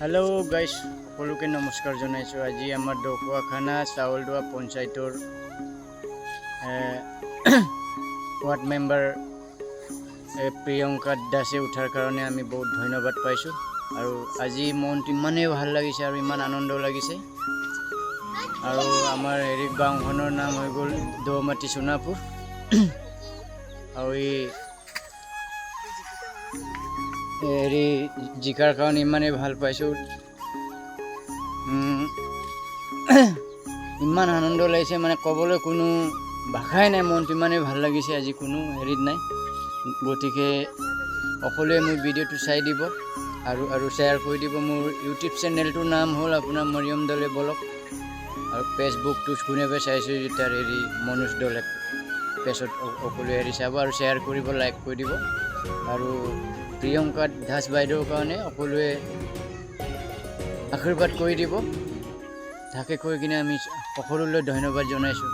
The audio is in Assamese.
हेलो गाइस সকলোকে নমস্কাৰ জনাইছোঁ। আজি আমাৰ দকুৱাখানা চাউলদুৱা পঞ্চায়তৰ ৱাৰ্ড মেম্বাৰ প্ৰিয়ংকা দাসে উঠাৰ কাৰণে আমি বহুত ধন্যবাদ পাইছোঁ আৰু আজি মনটো ইমানেই ভাল লাগিছে আৰু ইমান আনন্দ লাগিছে। আৰু আমাৰ গাঁওখনৰ নাম হৈ গ'ল দমাটি সোণাপুৰ আৰু জিকাৰ কাৰণে ইমানেই ভাল পাইছোঁ, ইমান আনন্দ লাগিছে মানে ক'বলৈ কোনো ভাষাই নাই। মনটো ইমানেই ভাল লাগিছে, আজি কোনো হেৰিত নাই। গতিকে সকলোৱে মোৰ ভিডিঅ'টো চাই দিব আৰু শ্বেয়াৰ কৰি দিব। মোৰ ইউটিউব চেনেলটোৰ নাম হ'ল আপোনাৰ মৰিয়ম দলে ব্লগ আৰু ফেচবুকটো কোনোবাই চাইছোঁ তাৰ মনোজ দলে পেজত সকলোৱে চাব আৰু শ্বেয়াৰ কৰিব, লাইক কৰি দিব। আৰু প্ৰিয়ংকা দাস বাইদেউৰ কাৰণে সকলোৱে আশীৰ্বাদ কৰি দিব। তাকে কৈ কিনে আমি সকলোলৈ ধন্যবাদ জনাইছোঁ।